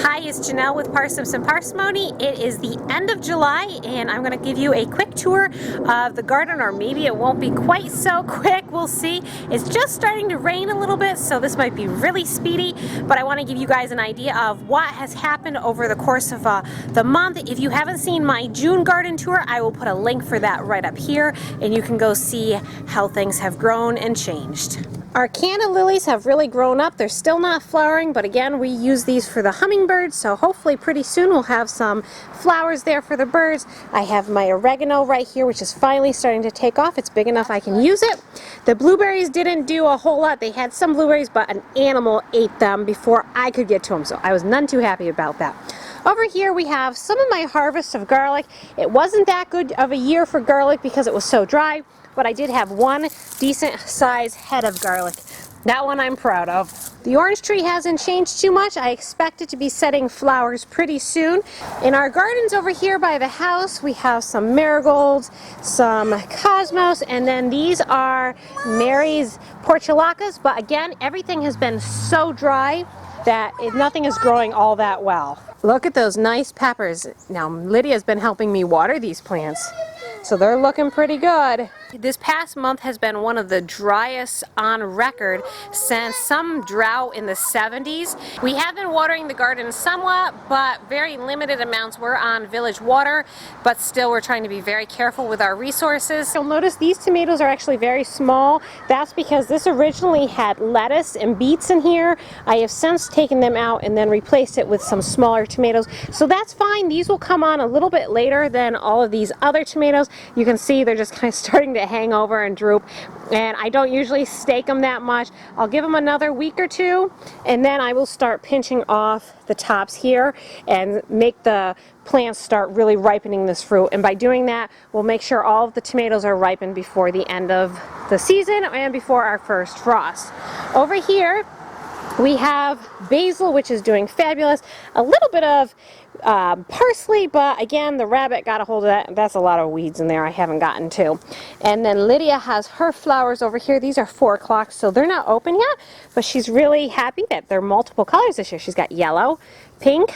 Hi, it's Janelle with Parsnips and Parsimony. It is the end of July and I'm going to give you a quick tour of the garden, or maybe it won't be quite so quick, we'll see. It's just starting to rain a little bit, so this might be really speedy, but I want to give you guys an idea of what has happened over the course of the month. If you haven't seen my June garden tour, I will put a link for that right up here and you can go see how things have grown and changed. Our canna lilies have really grown up. They're still not flowering, but again, we use these for the hummingbirds, so hopefully pretty soon we'll have some flowers there for the birds. I have my oregano right here, which is finally starting to take off. It's big enough I can use it. The blueberries didn't do a whole lot. They had some blueberries, but an animal ate them before I could get to them, so I was none too happy about that. Over here we have some of my harvest of garlic. It wasn't that good of a year for garlic because it was so dry, but I did have one decent size head of garlic. That one I'm proud of. The orange tree hasn't changed too much. I expect it to be setting flowers pretty soon. In our gardens over here by the house, we have some marigolds, some cosmos, and then these are Mary's portulacas, but again, everything has been so dry that nothing is growing all that well. Look at those nice peppers. Now, Lydia's been helping me water these plants, so they're looking pretty good. This past month has been one of the driest on record since some drought in the 70s. We have been watering the garden somewhat, but very limited amounts. We're on village water, but still we're trying to be very careful with our resources. You'll notice these tomatoes are actually very small. That's because this originally had lettuce and beets in here. I have since taken them out and then replaced it with some smaller tomatoes. So that's fine. These will come on a little bit later than all of these other tomatoes. You can see they're just kind of starting to hang over and droop, and I don't usually stake them that much. I'll give them another week or two and then I will start pinching off the tops here and make the plants start really ripening this fruit, and by doing that we'll make sure all of the tomatoes are ripened before the end of the season and before our first frost. Over here we have basil, which is doing fabulous. A little bit of parsley, but again, the rabbit got a hold of that. That's a lot of weeds in there I haven't gotten to. And then Lydia has her flowers over here. These are 4 o'clock, so they're not open yet, but she's really happy that they're multiple colors this year. She's got yellow, pink,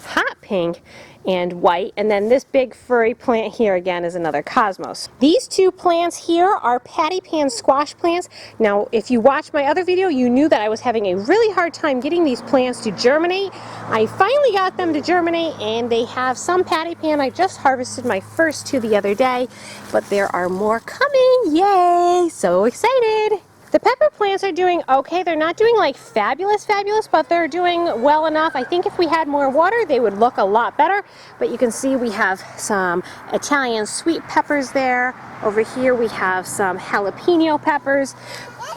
hot pink, and white, and then this big furry plant here again is another cosmos. These two plants here are patty pan squash plants. Now if you watched my other video, you knew that I was having a really hard time getting these plants to germinate. I finally got them to germinate and they have some patty pan. I just harvested my first 2 the other day, but there are more coming. Yay! So excited! The pepper plants are doing okay. They're not doing like fabulous, but they're doing well enough. I think if we had more water, they would look a lot better. But you can see we have some Italian sweet peppers there. Over here we have some jalapeno peppers.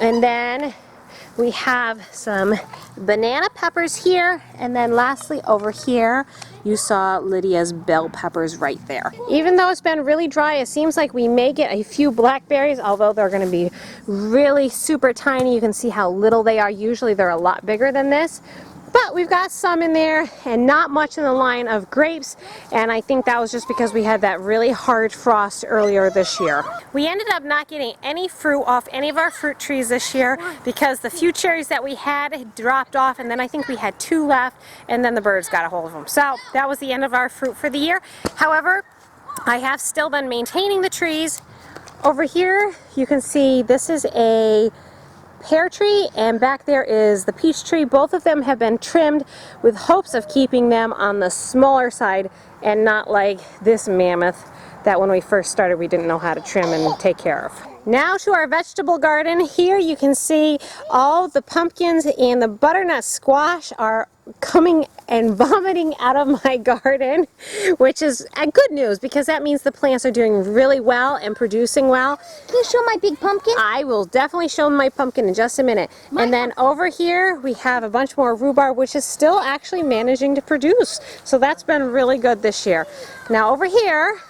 And then we have some banana peppers here. And then lastly over here, you saw Lydia's bell peppers right there. Even though it's been really dry, it seems like we may get a few blackberries, although they're going to be really super tiny. You can see how little they are. Usually they're a lot bigger than this. But we've got some in there and not much in the line of grapes, and I think that was just because we had that really hard frost earlier this year. We ended up not getting any fruit off any of our fruit trees this year because the few cherries that we had dropped off, and then I think we had 2 left and then the birds got a hold of them. So that was the end of our fruit for the year. However, I have still been maintaining the trees. Over here you can see this is a pear tree, and back there is the peach tree. Both of them have been trimmed with hopes of keeping them on the smaller side and not like this mammoth that when we first started we didn't know how to trim and take care of. Now to our vegetable garden. Here you can see all the pumpkins and the butternut squash are coming and vomiting out of my garden, which is good news because that means the plants are doing really well and producing well. Can you show my big pumpkin? I will definitely show my pumpkin in just a minute. And then over here we have a bunch more rhubarb, which is still actually managing to produce. So that's been really good this year. Now over here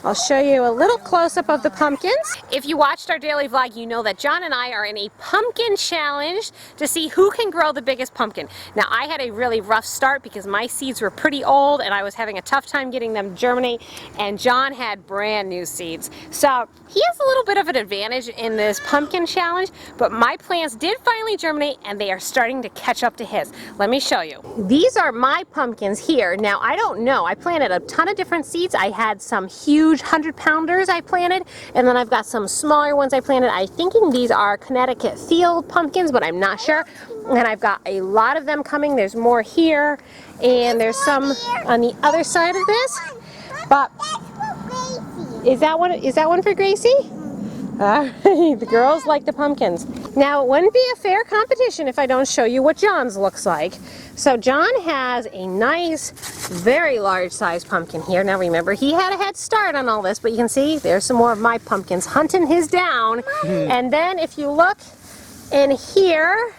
I'll show you a little close-up of the pumpkins. If you watched our daily vlog, you know that John and I are in a pumpkin challenge to see who can grow the biggest pumpkin. Now, I had a really rough start because my seeds were pretty old and I was having a tough time getting them to germinate, and John had brand new seeds. So he has a little bit of an advantage in this pumpkin challenge, but my plants did finally germinate and they are starting to catch up to his. Let me show you. These are my pumpkins here. Now, I don't know. I planted a ton of different seeds. I had some huge 100-pounders I planted, and then I've got some smaller ones I planted. I'm thinking these are Connecticut field pumpkins, but I'm not sure. And I've got a lot of them coming. There's more here, and there's some on the other side of this. But is that one for Gracie? The girls like the pumpkins. Now, it wouldn't be a fair competition if I don't show you what John's looks like. So John has a nice, very large size pumpkin here. Now remember, he had a head start on all this, but you can see there's some more of my pumpkins hunting his down. And then if you look in here,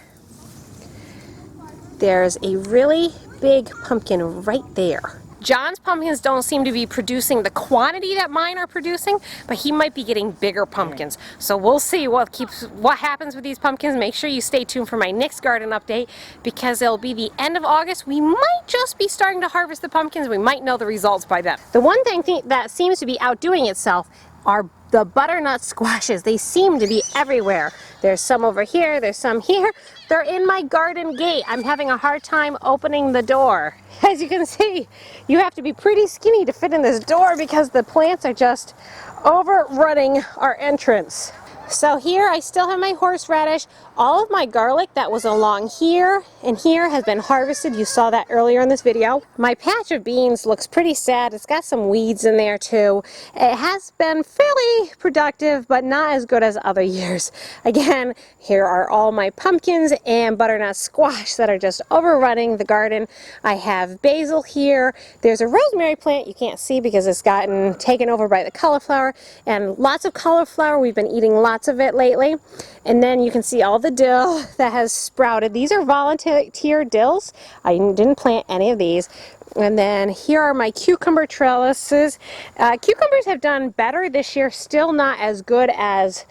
there's a really big pumpkin right there. John's pumpkins don't seem to be producing the quantity that mine are producing, but he might be getting bigger pumpkins. So we'll see what happens with these pumpkins. Make sure you stay tuned for my next garden update, because it'll be the end of August. We might just be starting to harvest the pumpkins. We might know the results by then. The one thing that seems to be outdoing itself are the butternut squashes. They seem to be everywhere. There's some over here, there's some here. They're in my garden gate. I'm having a hard time opening the door. As you can see, you have to be pretty skinny to fit in this door because the plants are just overrunning our entrance. So here I still have my horseradish. All of my garlic that was along here and here has been harvested. You saw that earlier in this video. My patch of beans looks pretty sad. It's got some weeds in there too. It has been fairly productive, but not as good as other years. Again, here are all my pumpkins and butternut squash that are just overrunning the garden. I have basil here. There's a rosemary plant you can't see because it's gotten taken over by the cauliflower, and lots of cauliflower. We've been eating lots of it lately. And then you can see all the dill that has sprouted. These are volunteer dills. I didn't plant any of these. And then here are my cucumber trellises. Cucumbers have done better this year, still not as good as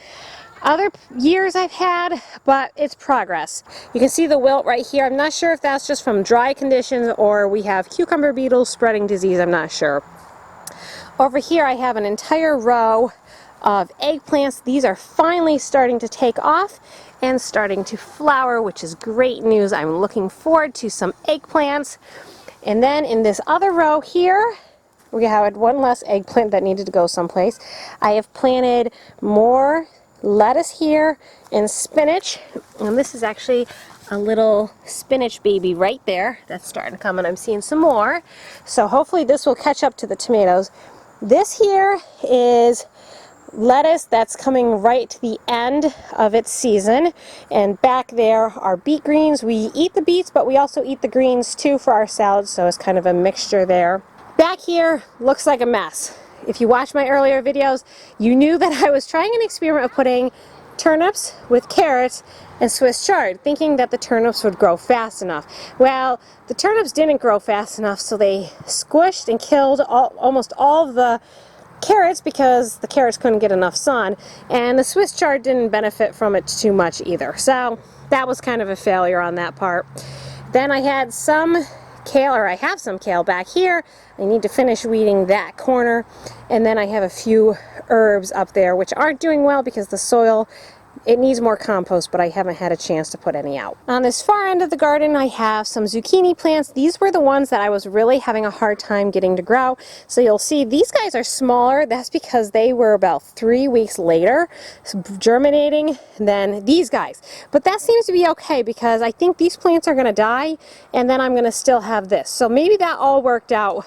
other years I've had, but it's progress. You can see the wilt right here. I'm not sure if that's just from dry conditions or we have cucumber beetles spreading disease. I'm not sure. Over here I have an entire row of eggplants. These are finally starting to take off and starting to flower, which is great news. I'm looking forward to some eggplants. And then in this other row here, we had one less eggplant that needed to go someplace. I have planted more lettuce here and spinach, and this is actually a little spinach baby right there that's starting to come, and I'm seeing some more. So hopefully this will catch up to the tomatoes. This here is lettuce that's coming right to the end of its season, and back there are beet greens. We eat the beets, but we also eat the greens too for our salads, so it's kind of a mixture there. Back here looks like a mess. If you watched my earlier videos, you knew that I was trying an experiment of putting turnips with carrots and Swiss chard, thinking that the turnips would grow fast enough. Well, the turnips didn't grow fast enough, so they squished and killed almost all of the carrots because the carrots couldn't get enough sun, and the Swiss chard didn't benefit from it too much either. So that was kind of a failure on that part. Then I had some kale, or I have some kale back here. I need to finish weeding that corner, and then I have a few herbs up there which aren't doing well because the soil, it needs more compost, but I haven't had a chance to put any out. On this far end of the garden, I have some zucchini plants. These were the ones that I was really having a hard time getting to grow. So you'll see these guys are smaller. That's because they were about 3 weeks later germinating than these guys. But that seems to be okay because I think these plants are going to die, and then I'm going to still have this. So maybe that all worked out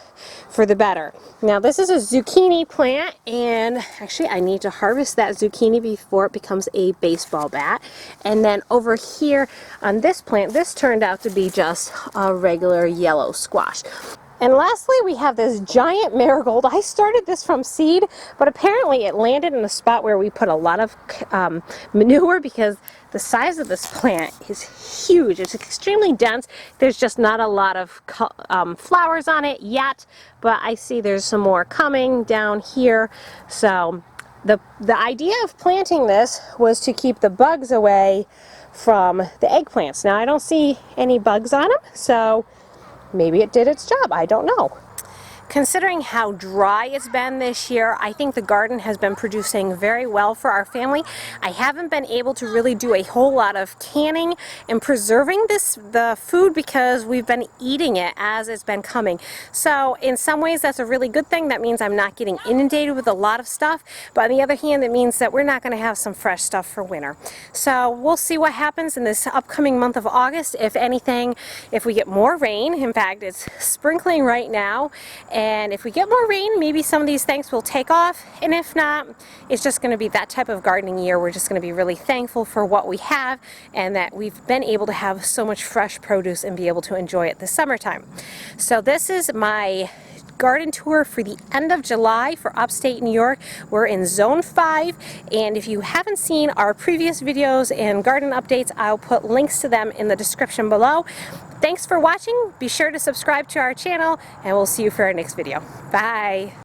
for the better. Now this is a zucchini plant, and actually I need to harvest that zucchini before it becomes a baseball bat. And then over here on this plant, this turned out to be just a regular yellow squash. And lastly, we have this giant marigold. I started this from seed, but apparently it landed in a spot where we put a lot of manure, because the size of this plant is huge. It's extremely dense. There's just not a lot of flowers on it yet, but I see there's some more coming down here. So the idea of planting this was to keep the bugs away from the eggplants. Now I don't see any bugs on them, so maybe it did its job. I don't know. Considering how dry it's been this year, I think the garden has been producing very well for our family. I haven't been able to really do a whole lot of canning and preserving the food, because we've been eating it as it's been coming. So in some ways that's a really good thing. That means I'm not getting inundated with a lot of stuff, but on the other hand, it means that we're not going to have some fresh stuff for winter. So we'll see what happens in this upcoming month of August. If anything, if we get more rain, in fact it's sprinkling right now, and if we get more rain, maybe some of these things will take off. And if not, it's just going to be that type of gardening year. We're just going to be really thankful for what we have, and that we've been able to have so much fresh produce and be able to enjoy it this summertime. So this is my garden tour for the end of July for upstate New York. We're in Zone 5, and if you haven't seen our previous videos and garden updates, I'll put links to them in the description below. Thanks for watching. Be sure to subscribe to our channel, and we'll see you for our next video. Bye!